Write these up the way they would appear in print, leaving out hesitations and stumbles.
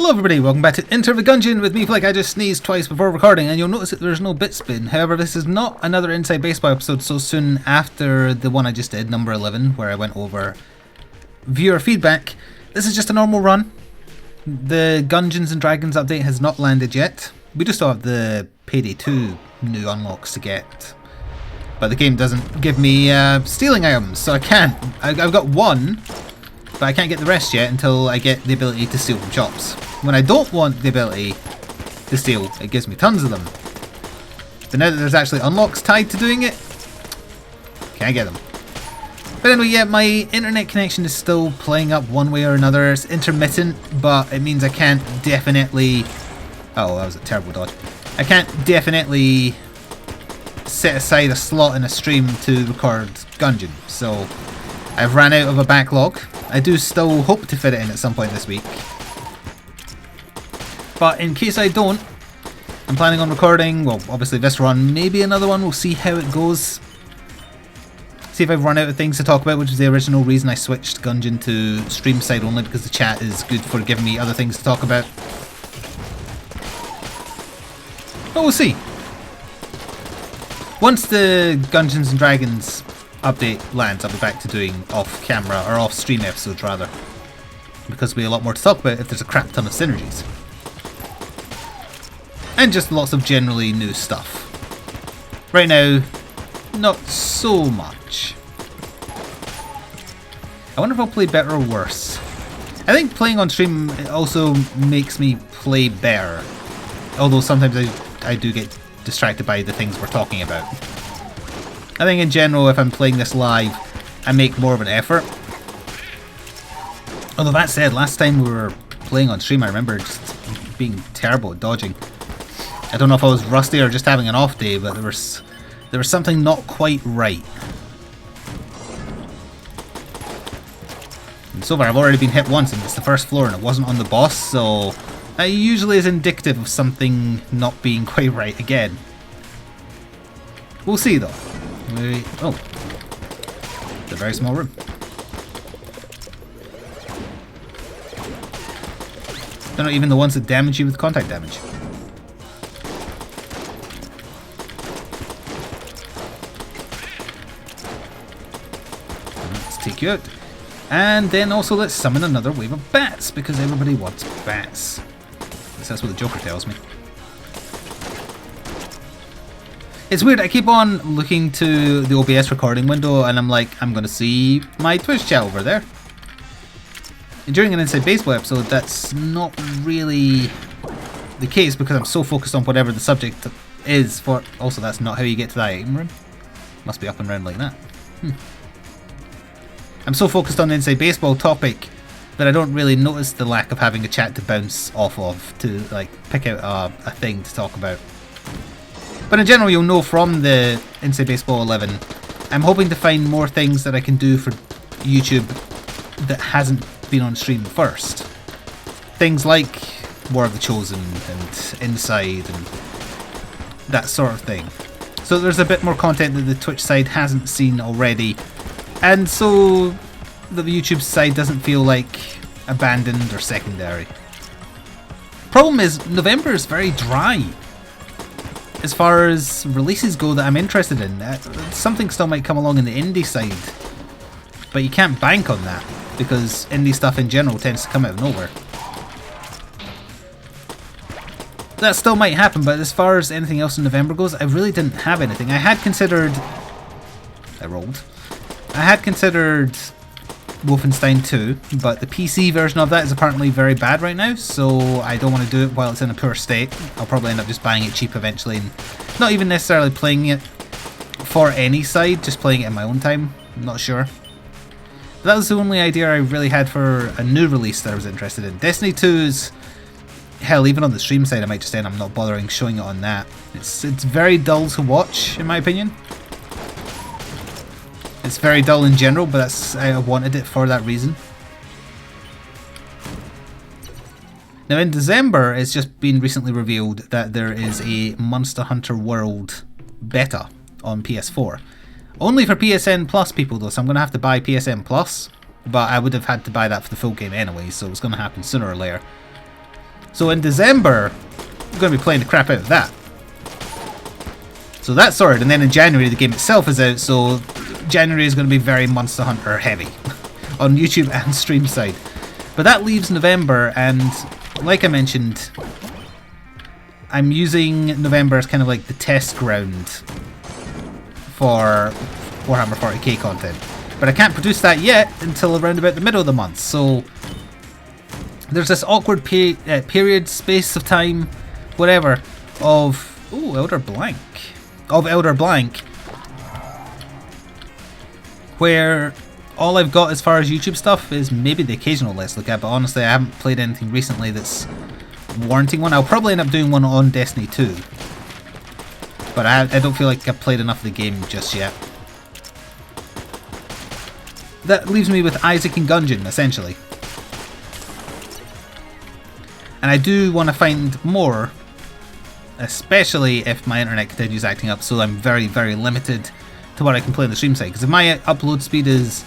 Hello everybody, welcome back to Enter the Gungeon with me, Flik. I just sneezed twice before recording and you'll notice that there's no bit spin. However, this is not another Inside Baseball episode so soon after the one I just did, number 11, where I went over viewer feedback. This is just a normal run. The Gungeons and Dragons update has not landed yet. We just still have the Payday 2 new unlocks to get. But the game doesn't give me stealing items, so I can't. I've got one, but I can't get the rest yet until I get the ability to steal from shops. When I don't want the ability to steal, it gives me tons of them. But now that there's actually unlocks tied to doing it, can't get them. But anyway, yeah, my internet connection is still playing up one way or another. It's intermittent, but it means I can't definitely... Oh, that was a terrible dodge. I can't definitely set aside a slot in a stream to record Gungeon. So I've ran out of a backlog. I do still hope to fit it in at some point this week. But in case I don't, I'm planning on recording, well, obviously this run, maybe another one. We'll see how it goes. See if I've run out of things to talk about, which was the original reason I switched Gungeon to stream side only, because the chat is good for giving me other things to talk about. But we'll see. Once the Gungeons and Dragons update lands, I'll be back to doing off-camera, or off-stream episodes rather. Because there'll be a lot more to talk about if there's a crap ton of synergies. And just lots of generally new stuff. Right now, not so much. I wonder if I'll play better or worse. I think playing on stream also makes me play better. Although sometimes I do get distracted by the things we're talking about. I think in general, if I'm playing this live, I make more of an effort. Although that said, last time we were playing on stream, I remember just being terrible at dodging. I don't know if I was rusty or just having an off day, but there was something not quite right. And so far, I've already been hit once, and it's the first floor, and it wasn't on the boss, so that usually is indicative of something not being quite right again. We'll see, though. Oh, it's a very small room. They're not even the ones that damage you with contact damage. Let's take you out. And then also let's summon another wave of bats, because everybody wants bats. At least that's what the Joker tells me. It's weird, I keep on looking to the OBS recording window and I'm like, I'm going to see my Twitch chat over there. And during an Inside Baseball episode, that's not really the case because I'm so focused on whatever the subject is for... Also, that's not how you get to that item room. Must be up and round like that. I'm so focused on the Inside Baseball topic that I don't really notice the lack of having a chat to bounce off of to like pick out a thing to talk about. But in general, you'll know from the Inside Baseball 11, I'm hoping to find more things that I can do for YouTube that hasn't been on stream first. Things like War of the Chosen and Inside and that sort of thing. So there's a bit more content that the Twitch side hasn't seen already, and so the YouTube side doesn't feel like abandoned or secondary. Problem is, November is very dry. As far as releases go that I'm interested in, something still might come along in the indie side, but you can't bank on that because indie stuff in general tends to come out of nowhere. That still might happen, but as far as anything else in November goes, I really didn't have anything. I had considered Wolfenstein 2, but the PC version of that is apparently very bad right now, so I don't want to do it while it's in a poor state. I'll probably end up just buying it cheap eventually and not even necessarily playing it for any side, just playing it in my own time. I'm not sure. But that was the only idea I really had for a new release that I was interested in. Destiny 2's... Hell, even on the stream side I might just end up not bothering showing it on that. It's very dull to watch, in my opinion. It's very dull in general, but I wanted it for that reason. Now in December, it's just been recently revealed that there is a Monster Hunter World beta on PS4. Only for PSN Plus people though, so I'm going to have to buy PSN Plus. But I would have had to buy that for the full game anyway, so it was going to happen sooner or later. So in December, I'm going to be playing the crap out of that. So that's sorted, and then in January the game itself is out, so January is going to be very Monster Hunter heavy on YouTube and stream side. But that leaves November, and like I mentioned, I'm using November as kind of like the test ground for Warhammer 40k content. But I can't produce that yet until around about the middle of the month, so there's this awkward period, space of time, whatever, of Elder Blank, where all I've got as far as YouTube stuff is maybe the occasional Let's Look At, but honestly I haven't played anything recently that's warranting one. I'll probably end up doing one on Destiny 2, but I don't feel like I've played enough of the game just yet. That leaves me with Isaac and Gungeon, essentially. And I do want to find more, especially if my internet continues acting up, so I'm very, very limited to what I can play on the stream side. Because if my upload speed is,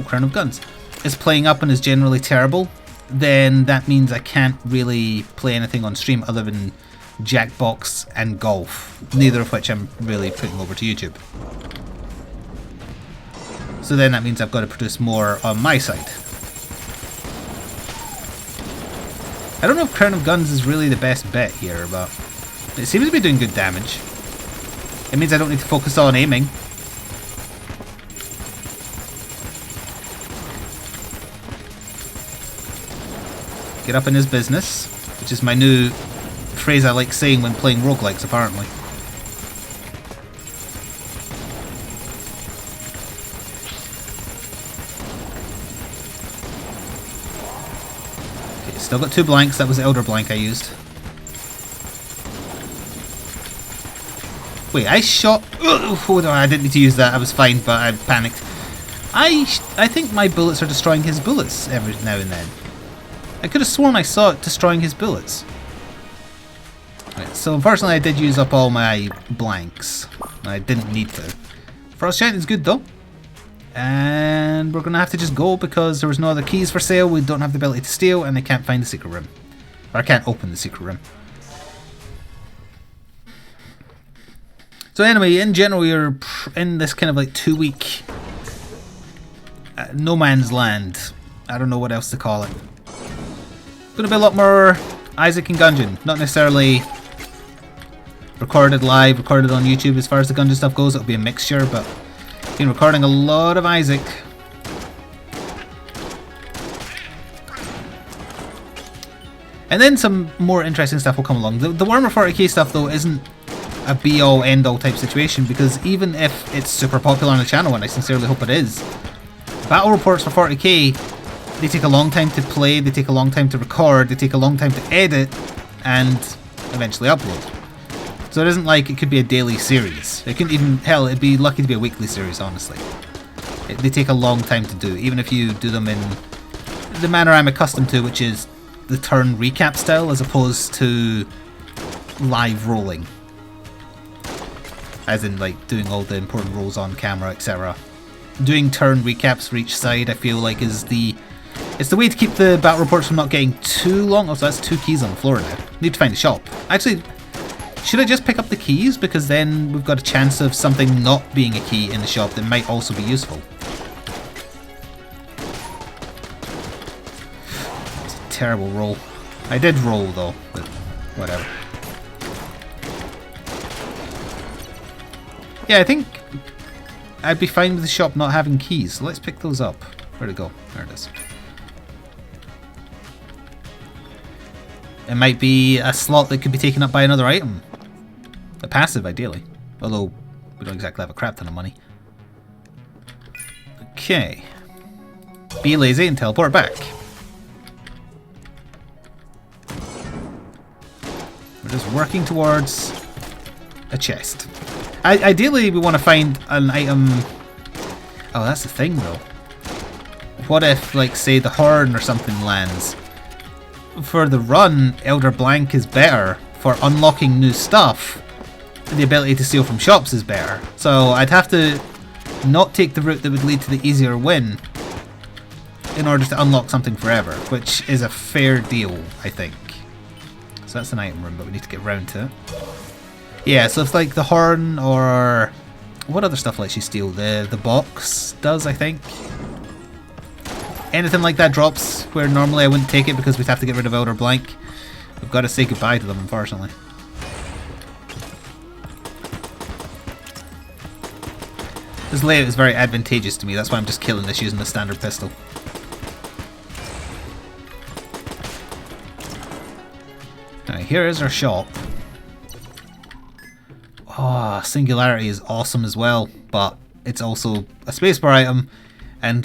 Crown of Guns, is playing up and is generally terrible, then that means I can't really play anything on stream other than Jackbox and Golf, neither of which I'm really putting over to YouTube. So then that means I've got to produce more on my side. I don't know if Crown of Guns is really the best bet here, but it seems to be doing good damage. It means I don't need to focus on aiming. Get up in his business, which is my new phrase I like saying when playing roguelikes, apparently. Okay, still got 2 blanks. That was the Elder Blank I used. Wait, I shot... Oh, no, I didn't need to use that. I was fine, but I panicked. I think my bullets are destroying his bullets every now and then. I could have sworn I saw it destroying his bullets. Right, so unfortunately I did use up all my blanks. I didn't need to. Frost Giant is good though. And we're going to have to just go because there was no other keys for sale. We don't have the ability to steal and I can't find the secret room. Or I can't open the secret room. So anyway, in general we're in this kind of like 2-week no man's land. I don't know what else to call it. Going to be a lot more Isaac and Gungeon, not necessarily recorded live, recorded on YouTube. As far as the Gungeon stuff goes, it'll be a mixture, but been recording a lot of Isaac. And then some more interesting stuff will come along. The Warhammer 40k stuff though isn't a be-all end-all type situation, because even if it's super popular on the channel, and I sincerely hope it is, battle reports for 40k, they take a long time to play, they take a long time to record, they take a long time to edit, and eventually upload. So it isn't like it could be a daily series. It couldn't even, hell, it'd be lucky to be a weekly series, honestly. They take a long time to do, even if you do them in the manner I'm accustomed to, which is the turn recap style, as opposed to live rolling. As in, like, doing all the important rolls on camera, etc. Doing turn recaps for each side, I feel like, is it's the way to keep the battle reports from not getting too long. Oh, so that's 2 keys on the floor now. Need to find a shop. Actually, should I just pick up the keys? Because then we've got a chance of something not being a key in the shop that might also be useful. It's a terrible roll. I did roll though, but whatever. Yeah, I think I'd be fine with the shop not having keys. So let's pick those up. Where'd it go? There it is. It might be a slot that could be taken up by another item. A passive, ideally. Although, we don't exactly have a crap ton of money. Okay. Be lazy and teleport back. We're just working towards a chest. Ideally, we want to find an item... Oh, that's the thing, though. What if, like, say, the horn or something lands? For the run, Elder Blank is better. For unlocking new stuff, the ability to steal from shops is better. So I'd have to not take the route that would lead to the easier win in order to unlock something forever, which is a fair deal, I think. So that's an item room, but we need to get round to it. Yeah, so it's like the horn or... What other stuff lets you steal? The box does, I think. Anything like that drops where normally I wouldn't take it because we'd have to get rid of Elder Blank. We've got to say goodbye to them, unfortunately. This layout is very advantageous to me, that's why I'm just killing this using the standard pistol. Alright, here is our shop. Oh, Singularity is awesome as well, but it's also a spacebar item, and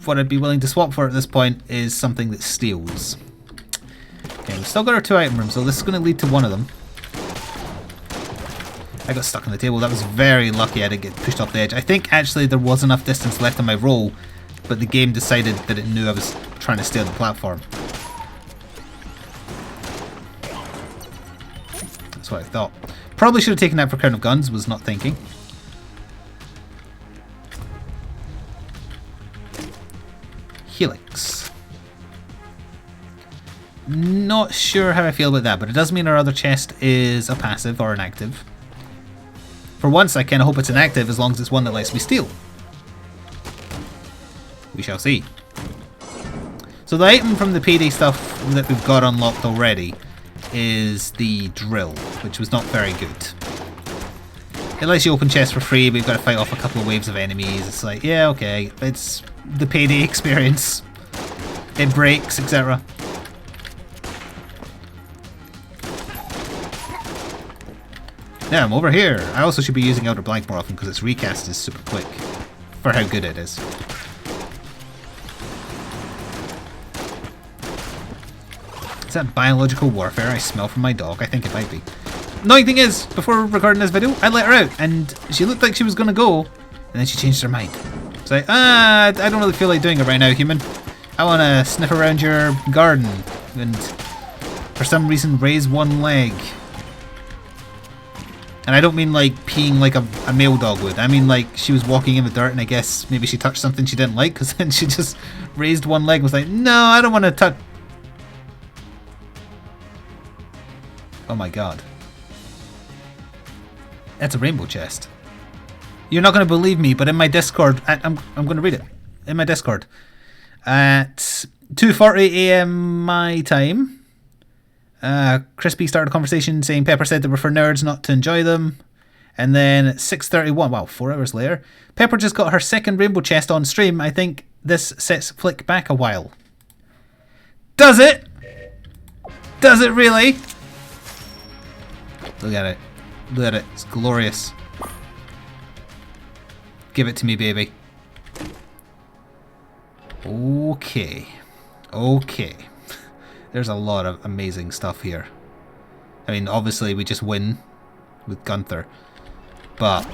what I'd be willing to swap for at this point is something that steals. Okay, we've still got our 2 item rooms, so this is going to lead to one of them. I got stuck on the table. That was very lucky I didn't get pushed off the edge. I think actually there was enough distance left on my roll, but the game decided that it knew I was trying to stay on the platform. That's what I thought. Probably should have taken that for Crown of Guns, was not thinking. Helix. Not sure how I feel about that, but it does mean our other chest is a passive or an active. For once, I kind of hope it's an active as long as it's one that lets me steal. We shall see. So the item from the payday stuff that we've got unlocked already is the drill, which was not very good. It lets you open chests for free, but you've got to fight off a couple of waves of enemies. It's like, yeah, okay, it's the payday experience. It breaks, etc. Now I'm over here. I also should be using Elder Blank more often because its recast is super quick for how good it is. Is that biological warfare I smell from my dog? I think it might be. Annoying thing is, before recording this video, I let her out and she looked like she was going to go and then she changed her mind. It's like, I don't really feel like doing it right now, human. I want to sniff around your garden and for some reason raise one leg. And I don't mean like peeing like a male dog would. I mean like she was walking in the dirt and I guess maybe she touched something she didn't like because then she just raised one leg and was like, no, I don't want to touch. Oh my god. That's a rainbow chest. You're not going to believe me, but in my Discord, I'm going to read it. In my Discord. At 2:40 AM my time. Crispy started a conversation saying Pepper said they were for nerds not to enjoy them. And then at 6:31, wow, 4 hours later, Pepper just got her second rainbow chest on stream. I think this sets Flik back a while. Does it? Does it really? Look at it. Look at it. It's glorious. Give it to me, baby. Okay. Okay. There's a lot of amazing stuff here. I mean, obviously we just win with Gunther. But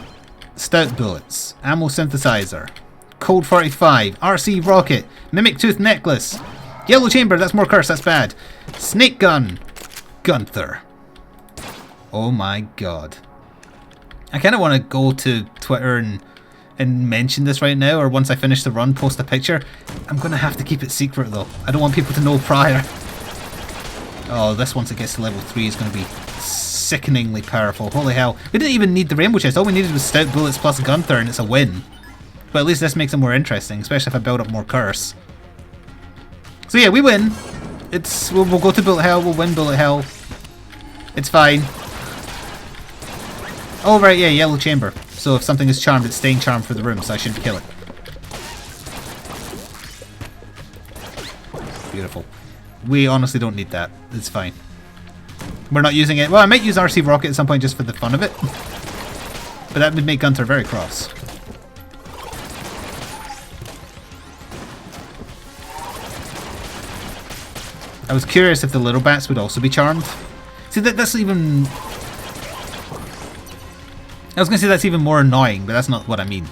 stout bullets, ammo synthesizer, Cold 45, RC rocket, mimic tooth necklace, yellow chamber, that's more curse, that's bad. Snake gun, Gunther. Oh my god. I kind of want to go to Twitter and mention this right now, or once I finish the run, post a picture. I'm going to have to keep it secret though. I don't want people to know prior. Oh, this once it gets to level 3 is going to be sickeningly powerful. Holy hell. We didn't even need the rainbow chest. All we needed was stout bullets plus Gunther and it's a win. But at least this makes it more interesting, especially if I build up more curse. So yeah, we win. We'll go to bullet hell, we'll win bullet hell. It's fine. Oh right, yeah, yellow chamber. So if something is charmed, it's staying charmed for the room, so I shouldn't kill it. Beautiful. We honestly don't need that. It's fine. We're not using it. Well, I might use RC rocket at some point just for the fun of it. But that would make Gunther very cross. I was curious if the little bats would also be charmed. See, that's even... I was going to say that's even more annoying, but that's not what I mean.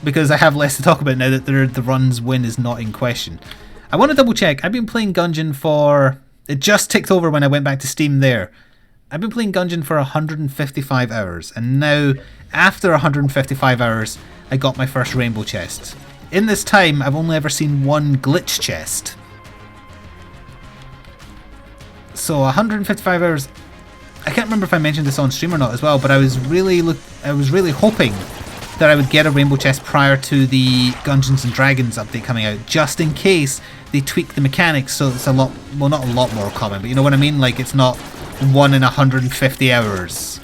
Because I have less to talk about now that the run's win is not in question. I want to double check. I've been playing Gungeon for... It just ticked over when I went back to Steam there. I've been playing Gungeon for 155 hours. And now, after 155 hours, I got my first rainbow chest. In this time, I've only ever seen one glitch chest. So 155 hours. I can't remember if I mentioned this on stream or not as well, but I was really hoping that I would get a rainbow chest prior to the Gungeons and Dragons update coming out, just in case they tweak the mechanics so it's a lot, well, not a lot more common, but you know what I mean? Like, it's not 1 in 150 hours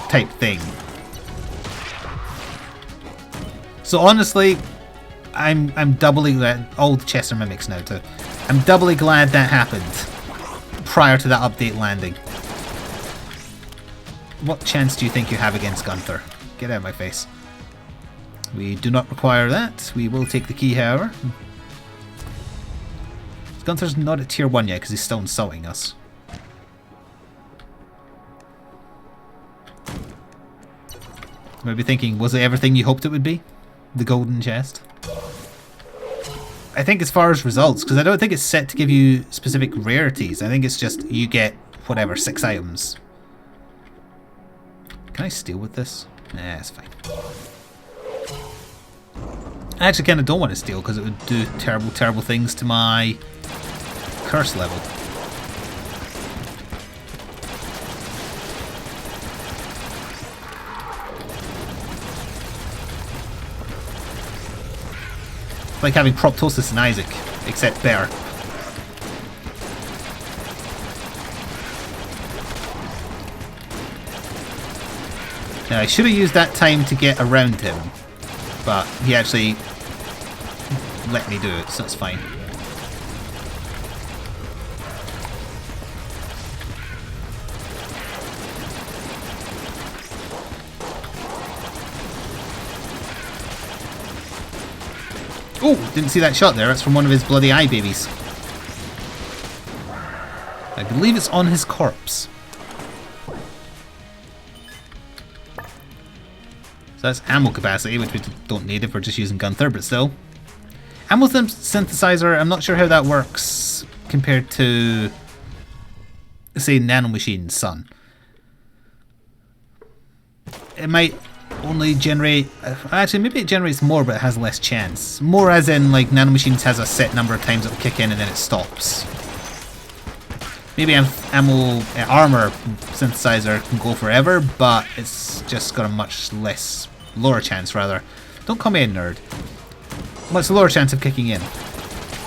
type thing. So honestly, I'm doubly glad. All the chests are mimics now too. I'm doubly glad that happened prior to that update landing. What chance do you think you have against Gunther? Get out of my face. We do not require that. We will take the key, however. Gunther's not at tier 1 yet because he's still insulting us. You might be thinking, was it everything you hoped it would be? The golden chest? I think as far as results, because I don't think it's set to give you specific rarities. I think it's just you get, whatever, 6 items. Can I steal with this? Nah, it's fine. I actually kind of don't want to steal because it would do terrible, terrible things to my curse level. It's like having Proptosis and Isaac, except better. Now I should have used that time to get around him, but he actually let me do it, so it's fine. Oh, didn't see that shot there. That's from one of his bloody eye babies. I believe it's on his corpse. So that's ammo capacity, which we don't need if we're just using Gunther, but still. Ammo synthesizer, I'm not sure how that works compared to, say, Nanomachine Sun. It might only generate... Actually, maybe it generates more, but it has less chance. More as in, like, Nanomachines has a set number of times it will kick in and then it stops. Maybe armor synthesizer can go forever, but it's just got a much lower chance, rather. Don't call me a nerd. Much lower chance of kicking in.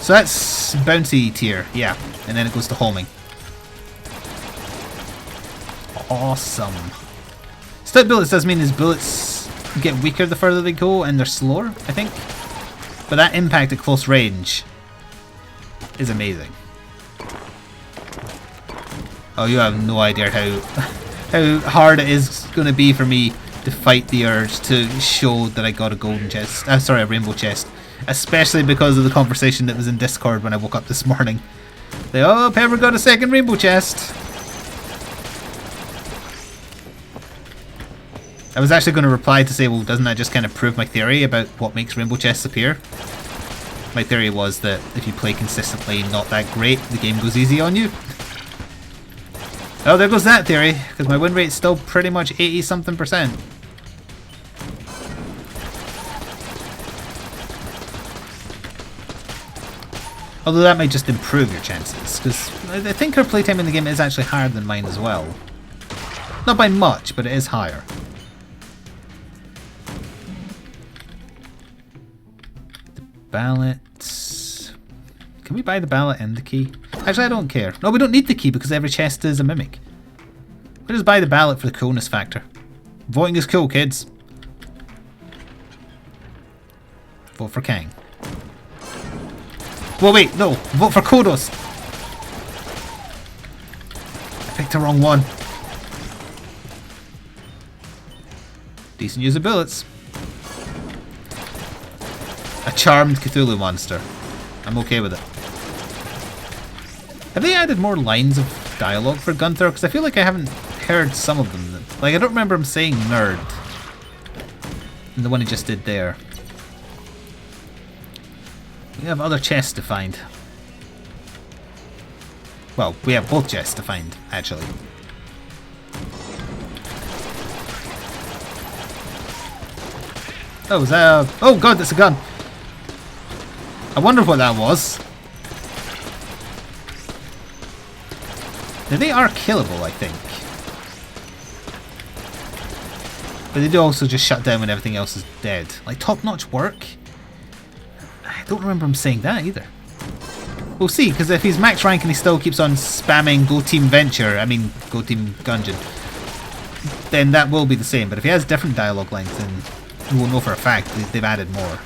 So that's bouncy tier, yeah. And then it goes to homing. Awesome. Stout bullets does mean his bullets get weaker the further they go, and they're slower, I think. But that impact at close range is amazing. Oh, you have no idea how hard it is going to be for me to fight the urge to show that I got a golden chest. Sorry, a rainbow chest. Especially because of the conversation that was in Discord when I woke up this morning. Like, oh, Pepper got a second rainbow chest. I was actually going to reply to say, well, doesn't that just kind of prove my theory about what makes rainbow chests appear? My theory was that if you play consistently not that great, the game goes easy on you. Oh, there goes that theory, because my win rate's still pretty much 80-something%. Although that might just improve your chances, because I think her playtime in the game is actually higher than mine as well. Not by much, but it is higher. The ballot... Can we buy the ballot and the key? Actually, I don't care. No, we don't need the key because every chest is a mimic. We'll just buy the ballot for the coolness factor. Voting is cool, kids. Vote for Kang. Well, wait, no. Vote for Kodos. I picked the wrong one. Decent use of bullets. A charmed Cthulhu monster. I'm okay with it. Have they added more lines of dialogue for Gunther? Because I feel like I haven't heard some of them. Like, I don't remember him saying nerd. And the one he just did there. We have other chests to find. Well, we have both chests to find, actually. Oh, is that a... Oh god, that's a gun! I wonder what that was. They are killable, I think. But they do also just shut down when everything else is dead. Like top-notch work? I don't remember him saying that either. We'll see, because if he's max rank and he still keeps on spamming Go Team Venture, I mean Go Team Gungeon, then that will be the same. But if he has different dialogue lengths, then we will know for a fact they've added more.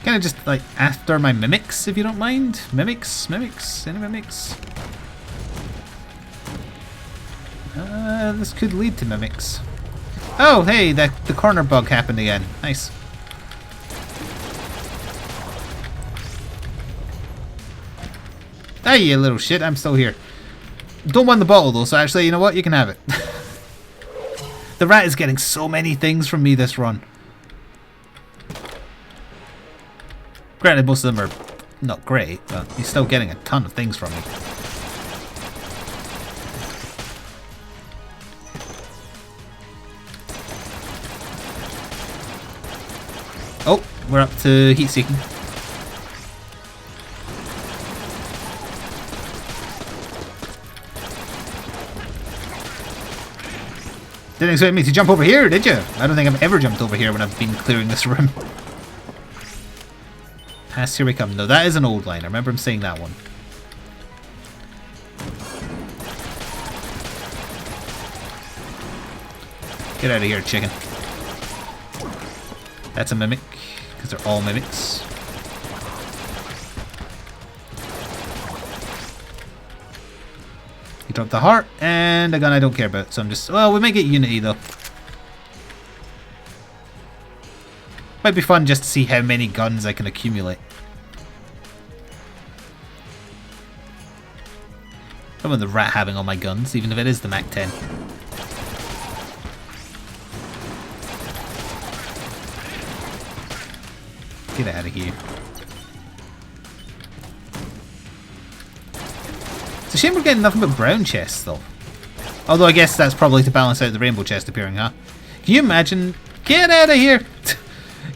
Kind of just like after my mimics, if you don't mind. Mimics? Any mimics? This could lead to mimics. Oh, hey, the corner bug happened again. Nice. Hey, you little shit, I'm still here. Don't want the bottle though, so actually, you know what? You can have it. The rat is getting so many things from me this run. Granted, most of them are not great, but he's still getting a ton of things from me. Oh, we're up to heat seeking. Didn't expect me to jump over here, did you? I don't think I've ever jumped over here when I've been clearing this room. Past here we come. No, that is an old line. I remember him saying that one. Get out of here, chicken. That's a mimic, because they're all mimics. He dropped the heart, and a gun I don't care about, so I'm just... Well, we might get Unity, though. Might be fun just to see how many guns I can accumulate. I don't want the rat having all my guns, even if it is the Mac 10. Get out of here. It's a shame we're getting nothing but brown chests, though. Although I guess that's probably to balance out the rainbow chest appearing, huh? Can you imagine... Get out of here!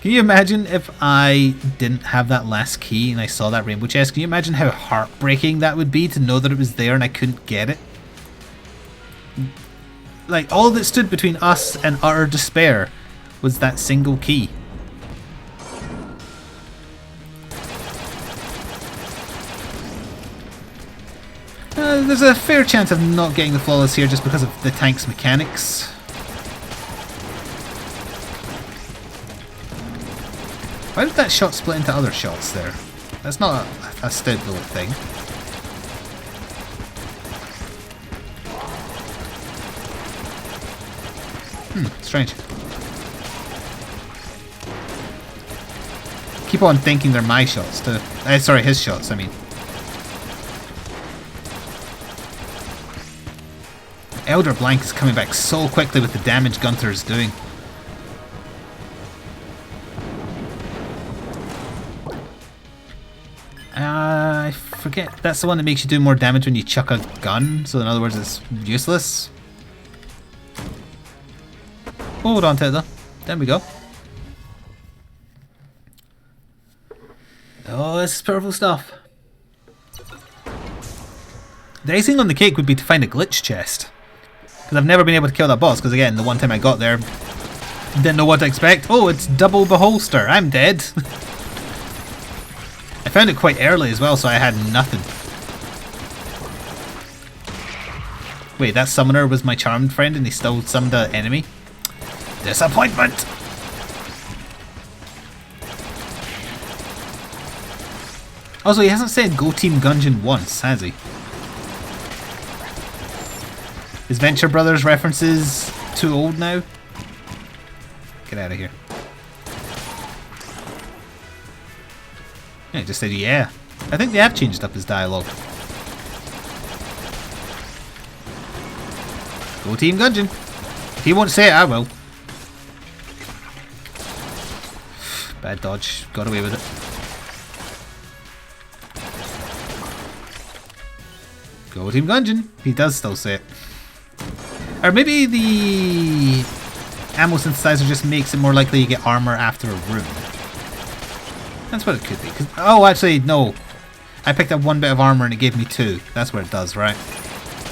Can you imagine if I didn't have that last key and I saw that rainbow chest? Can you imagine how heartbreaking that would be to know that it was there and I couldn't get it? Like, all that stood between us and utter despair was that single key. There's a fair chance of not getting the flawless here just because of the tank's mechanics. Why did that shot split into other shots there? That's not a stout bullet thing. Strange. Keep on thinking they're my shots too. Sorry, his shots, I mean. Elder Blank is coming back so quickly with the damage Gunther is doing. I forget. That's the one that makes you do more damage when you chuck a gun. So in other words, it's useless. Hold on to it though. There we go. Oh, this is powerful stuff. The icing on the cake would be to find a glitch chest. Because I've never been able to kill that boss, because again, the one time I got there, didn't know what to expect. Oh, it's double beholster. I'm dead. I found it quite early as well, so I had nothing. Wait, that summoner was my charmed friend and he still summoned an enemy? Disappointment! Also, he hasn't said Go Team Gungeon once, has he? Is Venture Brothers references too old now? Get out of here. Yeah, he just said yeah. I think they have changed up his dialogue. Go Team Gungeon. If he won't say it, I will. Bad dodge. Got away with it. Go Team Gungeon. He does still say it. Or maybe the ammo synthesizer just makes it more likely you get armor after a room. That's what it could be. Oh, actually, no. I picked up one bit of armor and it gave me 2. That's what it does, right?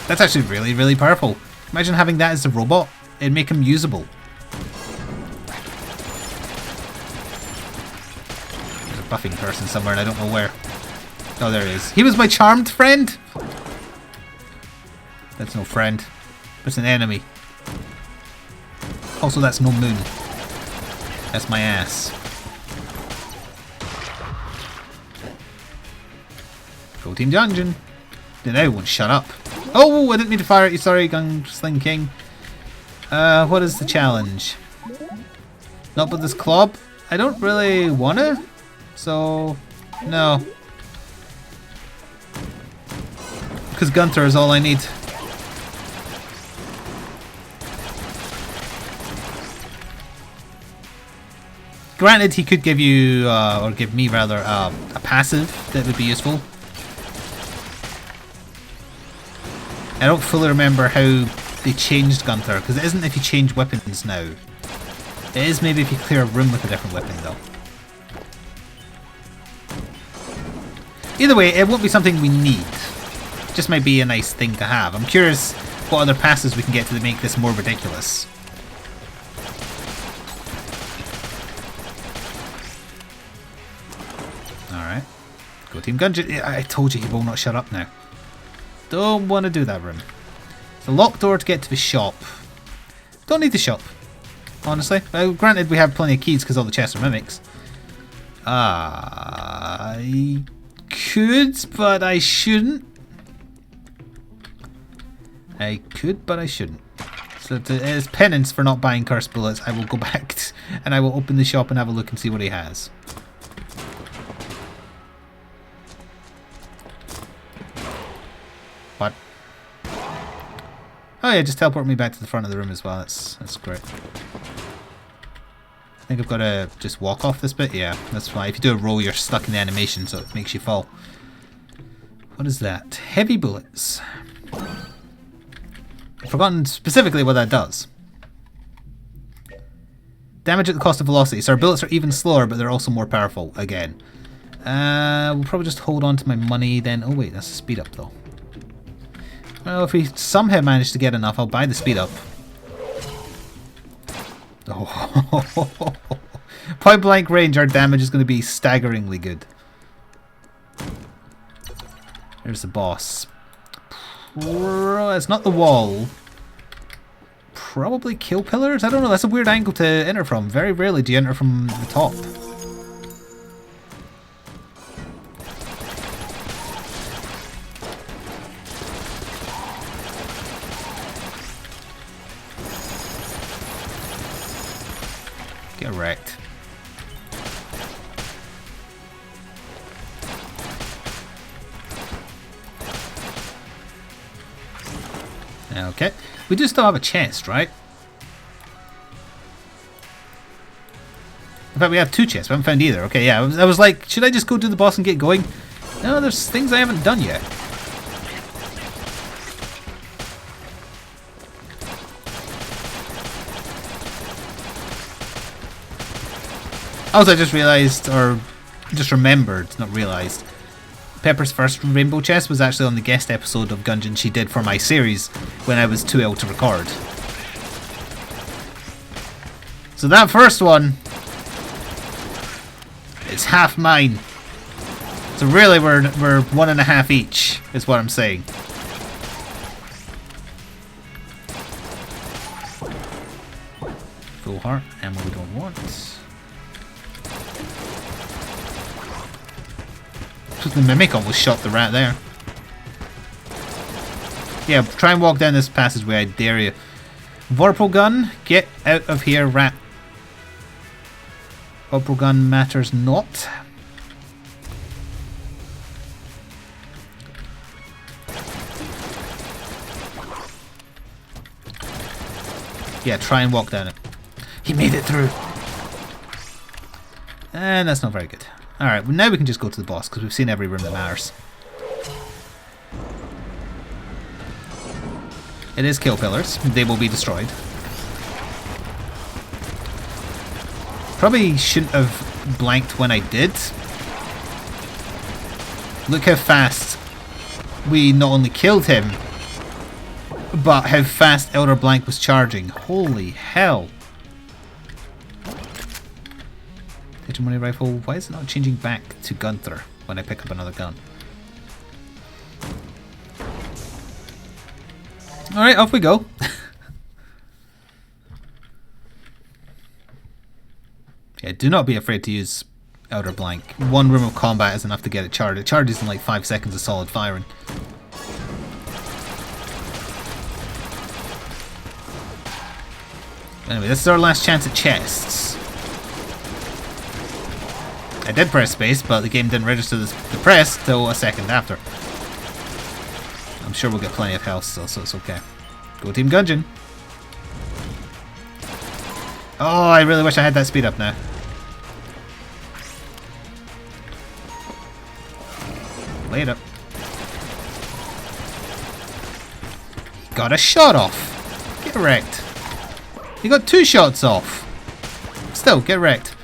That's actually really, really powerful. Imagine having that as a robot. It'd make him usable. There's a buffing person somewhere and I don't know where. Oh, there he is. He was my charmed friend? That's no friend. It's an enemy. Also, that's no moon. That's my ass. Go Team Gungeon. Did everyone shut up? Oh, I didn't mean to fire at you. Sorry, Gunsling King. What is the challenge? Not with this club? I don't really wanna. So, no. Because Gunther is all I need. Granted, he could give you, or give me rather, a passive that would be useful. I don't fully remember how they changed Gunther, because it isn't if you change weapons now. It is maybe if you clear a room with a different weapon, though. Either way, it won't be something we need. It just might be a nice thing to have. I'm curious what other passes we can get to make this more ridiculous. Alright. Go Team Gungeon. I told you he will not shut up now. Don't want to do that room. It's a locked door to get to the shop. Don't need the shop, honestly. Granted, we have plenty of keys because all the chests are mimics. I could, but I shouldn't. I could, but I shouldn't. So as penance for not buying cursed bullets, I will go back and I will open the shop and have a look and see what he has. What? Oh yeah, just teleport me back to the front of the room as well. That's great. I think I've got to just walk off this bit. Yeah, that's fine. If you do a roll, you're stuck in the animation, so it makes you fall. What is that? Heavy bullets. I've forgotten specifically what that does. Damage at the cost of velocity. So our bullets are even slower, but they're also more powerful again. We'll probably just hold on to my money then. Oh wait, that's a speed up though. Well, if we somehow manage to get enough, I'll buy the speed up. Oh. Point blank range, our damage is going to be staggeringly good. There's the boss. It's not the wall. Probably kill pillars? I don't know, that's a weird angle to enter from. Very rarely do you enter from the top. Get wrecked. Okay. We do still have a chest, right? In fact, we have 2 chests. We haven't found either. Okay, yeah. I was like, should I just go do the boss and get going? No, there's things I haven't done yet. Also, I just realised, or just remembered, not realised, Pepper's first rainbow chest was actually on the guest episode of Gungeon she did for my series when I was too ill to record. So that first one, it's half mine. So really we're 1.5 each, is what I'm saying. Full heart, ammo we don't want. The mimic almost shot the rat there. Yeah, try and walk down this passageway, I dare you. Vorpal gun, get out of here, rat. Vorpal gun matters not. Yeah, try and walk down it. He made it through. And that's not very good. Alright, well now we can just go to the boss because we've seen every room that matters. It is kill pillars. They will be destroyed. Probably shouldn't have blanked when I did. Look how fast we not only killed him, but how fast Elder Blank was charging. Holy hell. Hegemony rifle. Why is it not changing back to Gunther when I pick up another gun? Alright, off we go. Yeah, do not be afraid to use Elder Blank. One room of combat is enough to get it charged. It charges in like 5 seconds of solid firing. Anyway, this is our last chance at chests. I did press space, but the game didn't register the press till a second after. I'm sure we'll get plenty of health still, so it's okay. Go Team Gungeon. Oh, I really wish I had that speed up now. Later. Got a shot off. Get wrecked. He got 2 shots off. Still, get wrecked.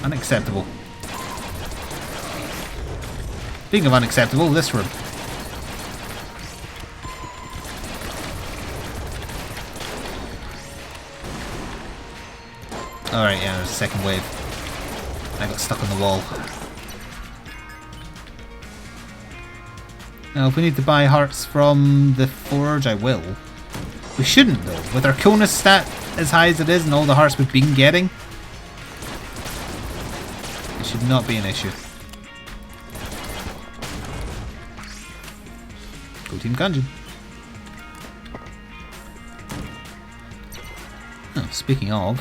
Unacceptable. Speaking of unacceptable, this room. Alright, yeah, there's a second wave. I got stuck on the wall. Now, if we need to buy hearts from the forge, I will. We shouldn't, though. With our coolness stat as high as it is and all the hearts we've been getting, it should not be an issue. Go Team Gungeon. Oh, speaking of...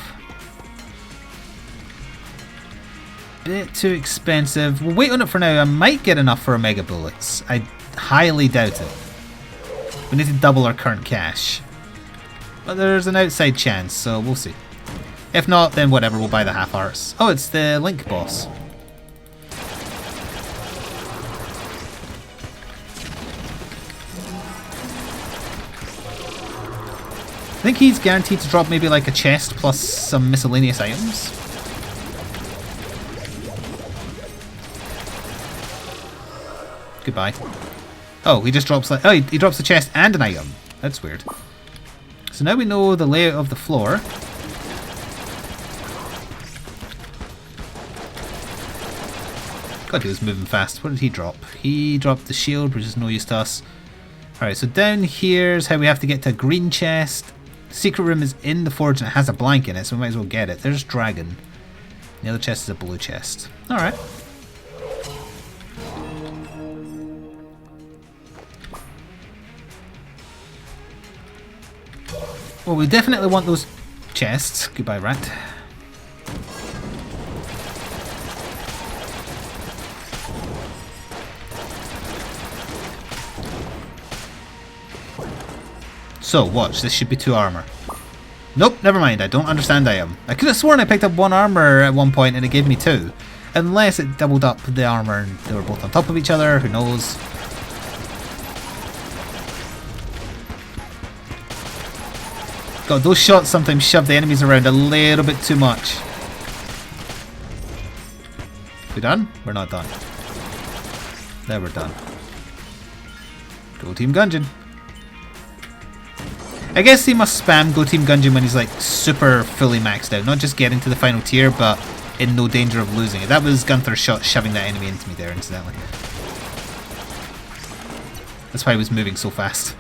bit too expensive. We'll wait on it for now. I might get enough for Omega Bullets. I highly doubt it. We need to double our current cash. But there's an outside chance, so we'll see. If not, then whatever, we'll buy the half hearts. Oh, it's the Link boss. I think he's guaranteed to drop maybe like a chest plus some miscellaneous items. Goodbye. Oh, he just drops like... oh, he drops a chest and an item. That's weird. So now we know the layout of the floor. God, he was moving fast. What did he drop? He dropped the shield, which is no use to us. Alright, so down here's how we have to get to a green chest. The secret room is in the forge and it has a blank in it, so we might as well get it. There's Dragon. The other chest is a blue chest. Alright. Well, we definitely want those chests. Goodbye, rat. So, watch. This should be 2 armor. Nope, never mind. I don't understand item. I could have sworn I picked up 1 armor at one point and it gave me 2. Unless it doubled up the armor and they were both on top of each other. Who knows? God, those shots sometimes shove the enemies around a little bit too much. We done? We're not done. There, we're done. Go Team Gungeon. I guess he must spam Go Team Gungeon when he's like super fully maxed out. Not just getting to the final tier, but in no danger of losing it. That was Gunther's shot shoving that enemy into me there, incidentally. That's why he was moving so fast.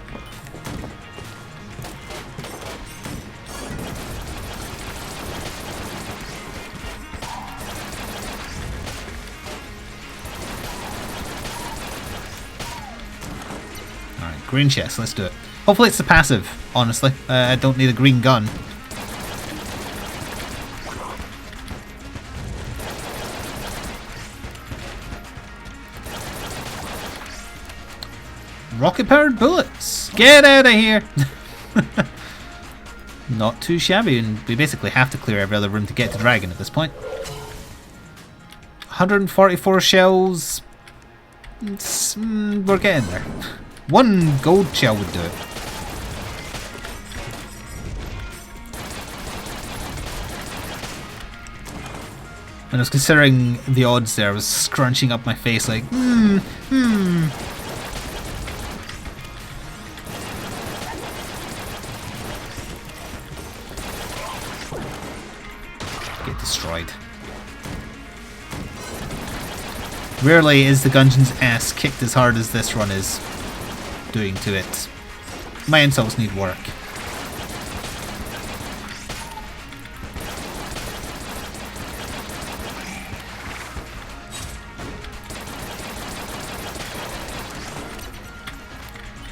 Green chest, let's do it. Hopefully it's the passive, honestly. I don't need a green gun. Rocket powered bullets! Get out of here! Not too shabby, and we basically have to clear every other room to get to Dragon at this point. 144 shells. We're getting there. One gold shell would do it. When I was considering the odds there, I was scrunching up my face like, Get destroyed. Rarely is the Gungeon's ass kicked as hard as this run is doing to it. My insults need work.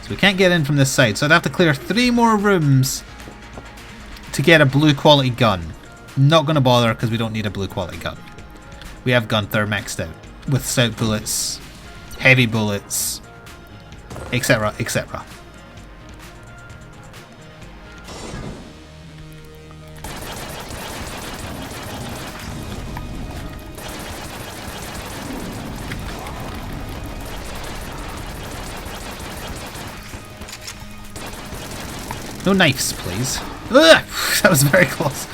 So we can't get in from this side, so I'd have to clear 3 more rooms to get a blue quality gun. Not going to bother because we don't need a blue quality gun. We have Gunther maxed out with stout bullets, heavy bullets, etc, etc. No knives, please. Ugh! That was very close.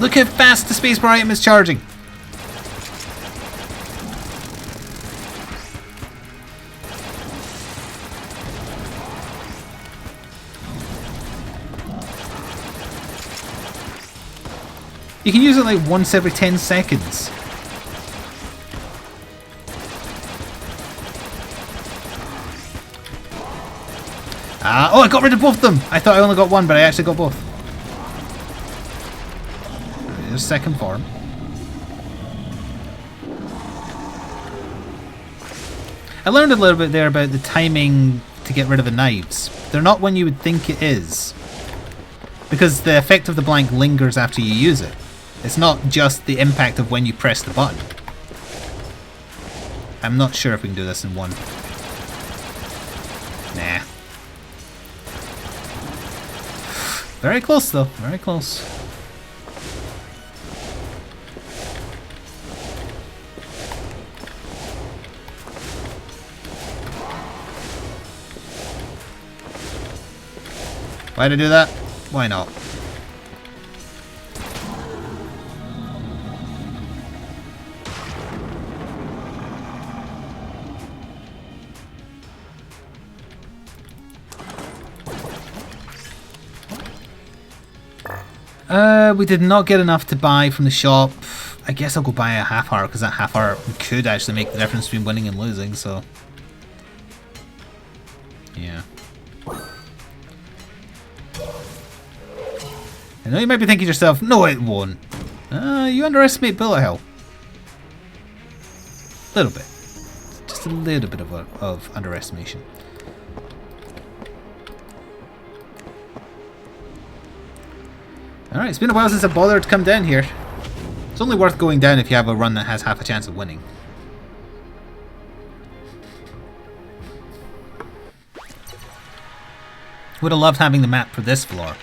Look how fast the spacebar item is charging. You can use it like once every 10 seconds. Oh, I got rid of both of them! I thought I only got one, but I actually got both. There's second form. I learned a little bit there about the timing to get rid of the knives. They're not when you would think it is. Because the effect of the blank lingers after you use it. It's not just the impact of when you press the button. I'm not sure if we can do this in one. Nah. Very close though, very close. Why'd I do that? Why not? We did not get enough to buy from the shop. I guess I'll go buy a half heart because that half heart could actually make the difference between winning and losing, so. Yeah. I know you might be thinking to yourself, no it won't. You underestimate bullet hell. A little bit. Just a little bit of underestimation. Alright, it's been a while since I bothered to come down here. It's only worth going down if you have a run that has half a chance of winning. Would have loved having the map for this floor.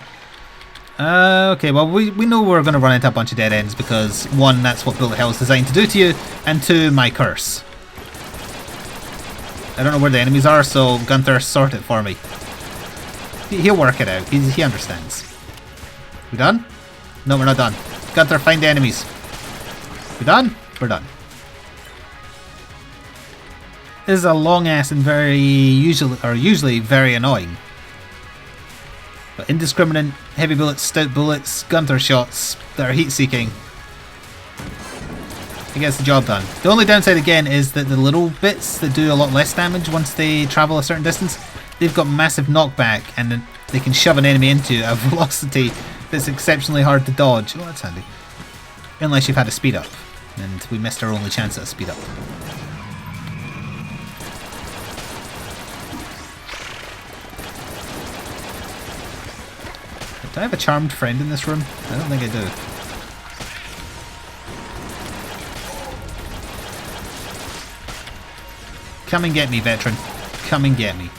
Okay, well we know we're going to run into a bunch of dead ends because 1, that's what bullet hell is designed to do to you, and 2, my curse. I don't know where the enemies are, so Gunther, sort it for me. He'll work it out, he understands. We done? No, we're not done. Gunther, find the enemies. We done? We're done. This is a long ass and usually very annoying. But indiscriminate heavy bullets, stout bullets, Gunther shots that are heat seeking. It gets the job done. The only downside again is that the little bits that do a lot less damage once they travel a certain distance, they've got massive knockback and then they can shove an enemy into a velocity that's exceptionally hard to dodge. Oh, that's handy. Unless you've had a speed up. And we missed our only chance at a speed up. Do I have a charmed friend in this room? I don't think I do. Come and get me, veteran. Come and get me.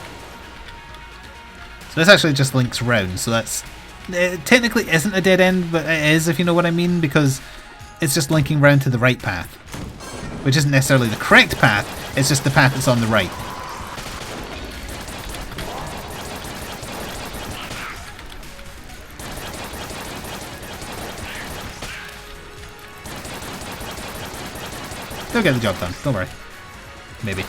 So this actually just links round, so that's... It technically isn't a dead end, but it is, if you know what I mean, because it's just linking round to the right path. Which isn't necessarily the correct path, it's just the path that's on the right. They'll get the job done, don't worry. Maybe.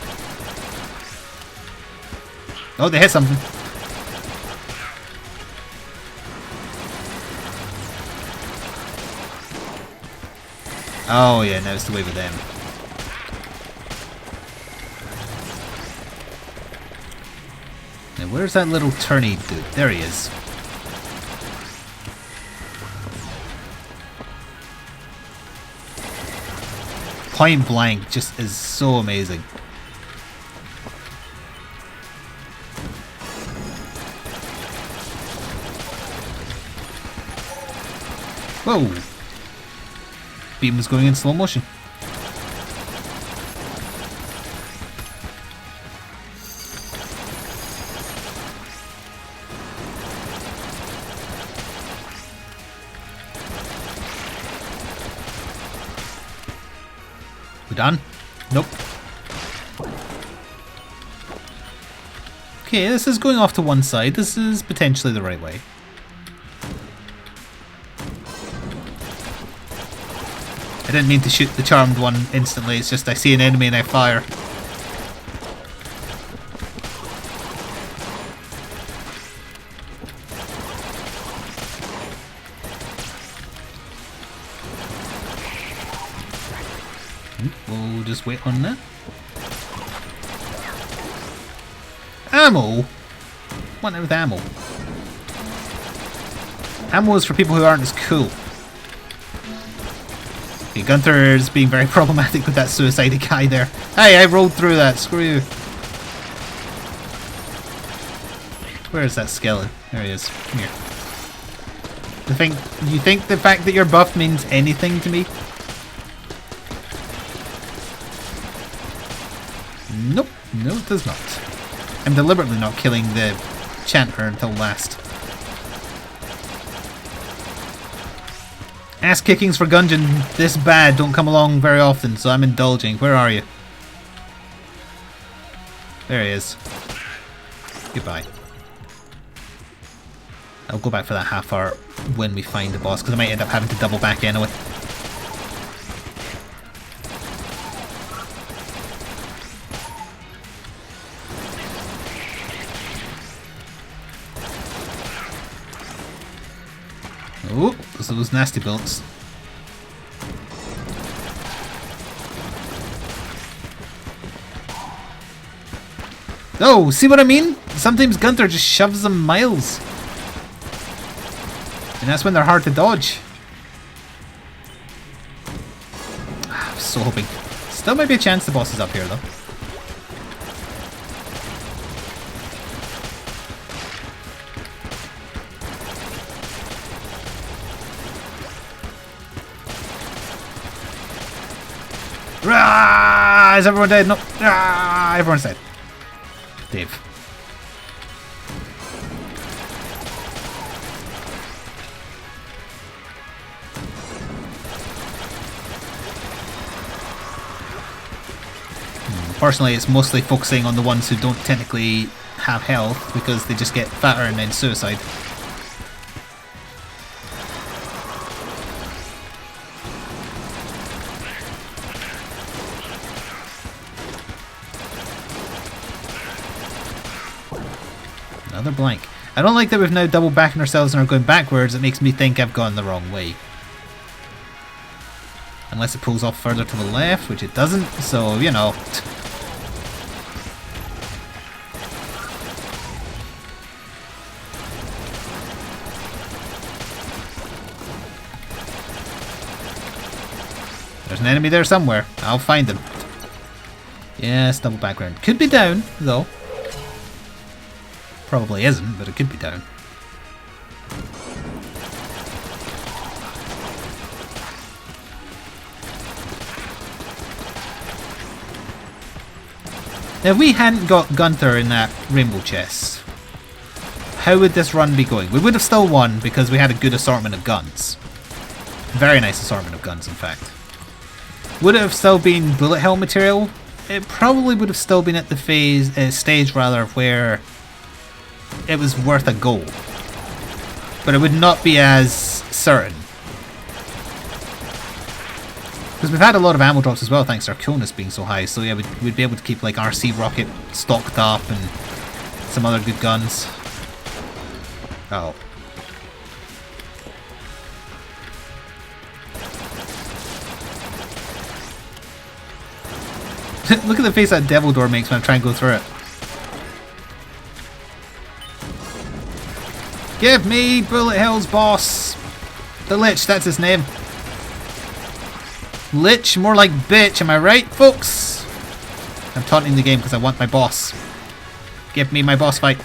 Oh, they hit something. Oh yeah, now it's the way with them. Now where's that little turny dude? There he is. Point blank just is so amazing. Whoa! Beam was going in slow motion. We done? Nope. Okay, this is going off to one side. This is potentially the right way. I didn't mean to shoot the charmed one instantly, it's just I see an enemy and I fire. We'll just wait on that. Ammo? What with ammo? Ammo is for people who aren't as cool. Okay, Gunther is being very problematic with that suicidal guy there. Hey, I rolled through that, screw you. Where is that skeleton? There he is. Come here. You think the fact that you're buffed means anything to me? Nope. No, it does not. I'm deliberately not killing the chanter until last. Ass kickings for Gungeon this bad don't come along very often, so I'm indulging. Where are you? There he is. Goodbye. I'll go back for that half hour when we find the boss, because I might end up having to double back anyway. Oh, those nasty bullets. Oh, see what I mean? Sometimes Gunther just shoves them miles. And that's when they're hard to dodge. I'm so hoping. Still might be a chance the boss is up here though. Rah! Is everyone dead? No. Rah! Everyone's dead. Dave. Personally, it's mostly focusing on the ones who don't technically have health because they just get fatter and then suicide. Another blank. I don't like that we've now doubled back on ourselves and are going backwards. It makes me think I've gone the wrong way. Unless it pulls off further to the left, which it doesn't, so, you know. There's an enemy there somewhere. I'll find him. Yes, double back round. Could be down, though. Probably isn't, but it could be down. Now, if we hadn't got Gunther in that rainbow chest, how would this run be going? We would have still won because we had a good assortment of guns. Very nice assortment of guns, in fact. Would it have still been bullet hell material? It probably would have still been at the stage rather where it was worth a go. But it would not be as certain. Because we've had a lot of ammo drops as well thanks to our coolness being so high, so yeah, we'd be able to keep like RC rocket stocked up and some other good guns. Oh. Look at the face that devil door makes when I try and go through it. Give me bullet hells, boss! The Lich, that's his name. Lich, more like bitch, am I right, folks? I'm taunting the game because I want my boss. Give me my boss fight.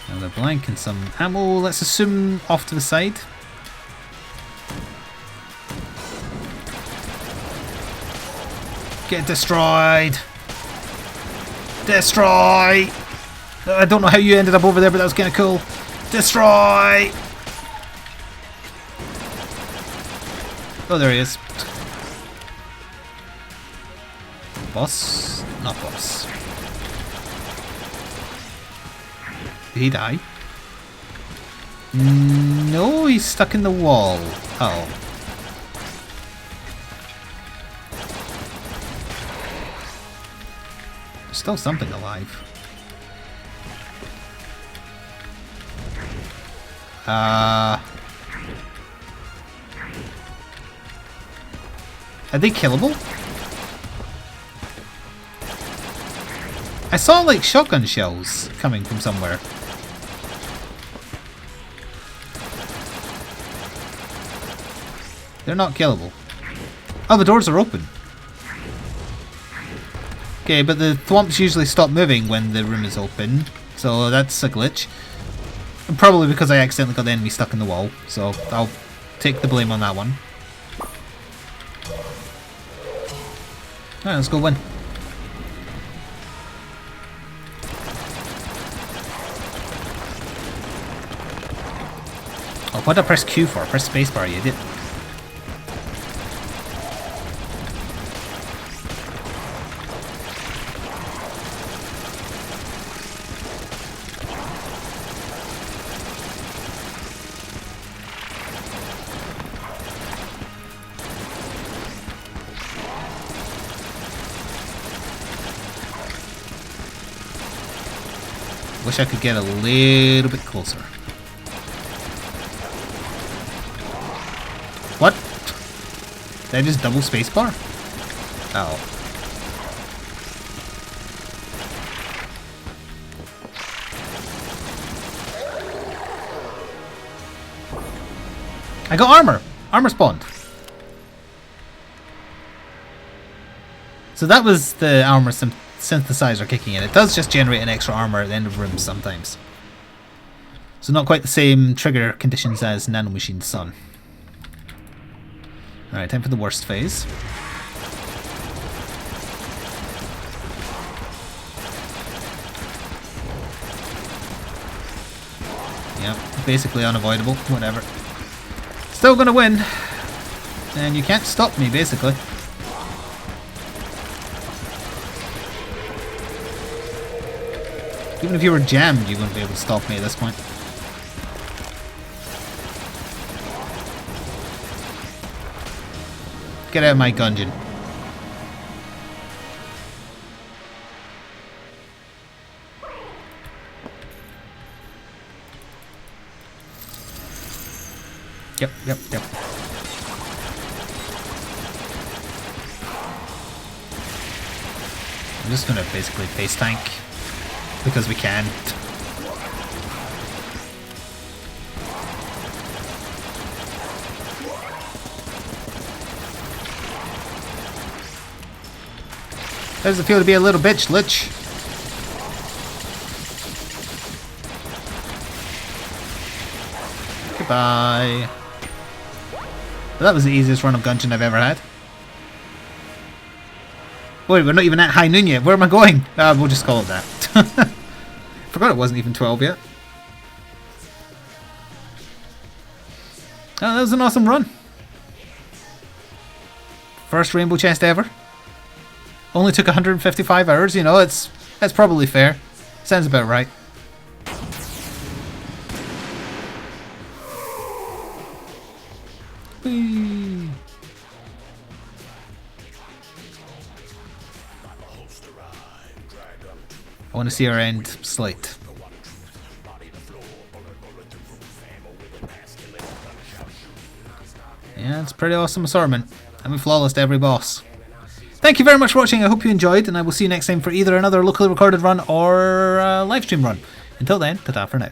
Another blank and some ammo, let's assume off to the side. Get destroyed! Destroy! I don't know how you ended up over there, but that was kind of cool. Destroy! Oh, there he is. Boss? Not boss. Did he die? No, he's stuck in the wall. Oh. There's still something alive. Are they killable? I saw like shotgun shells coming from somewhere. They're not killable. Oh, the doors are open. Okay, but the thwomps usually stop moving when the room is open, so that's a glitch. And probably because I accidentally got the enemy stuck in the wall, so I'll take the blame on that one. Alright, let's go win. Oh, what did I press Q for? Press spacebar, you idiot. Wish I could get a little bit closer. What? Did I just double spacebar? Oh. I got armor! Armor spawned. So that was the armor synthesizer kicking in. It does just generate an extra armor at the end of rooms sometimes. So not quite the same trigger conditions as Nanomachine Sun. Alright, time for the worst phase. Yep, basically unavoidable, whatever. Still gonna win. And you can't stop me, basically. Even if you were jammed, you wouldn't be able to stop me at this point. Get out of my Gungeon. Yep. I'm just gonna basically face tank. Because we can. How does it feel to be a little bitch, Lich? Goodbye. But that was the easiest run of Gungeon I've ever had. Wait, we're not even at high noon yet. Where am I going? We'll just call it that. Forgot it wasn't even 12 yet. Oh, that was an awesome run. First rainbow chest ever. Only took 155 hours, you know, that's probably fair. Sounds about right. Whee. I want to see our end slate. Yeah, it's a pretty awesome assortment. And we flawlessed every boss. Thank you very much for watching. I hope you enjoyed, and I will see you next time for either another locally recorded run or a live stream run. Until then, ta-ta for now.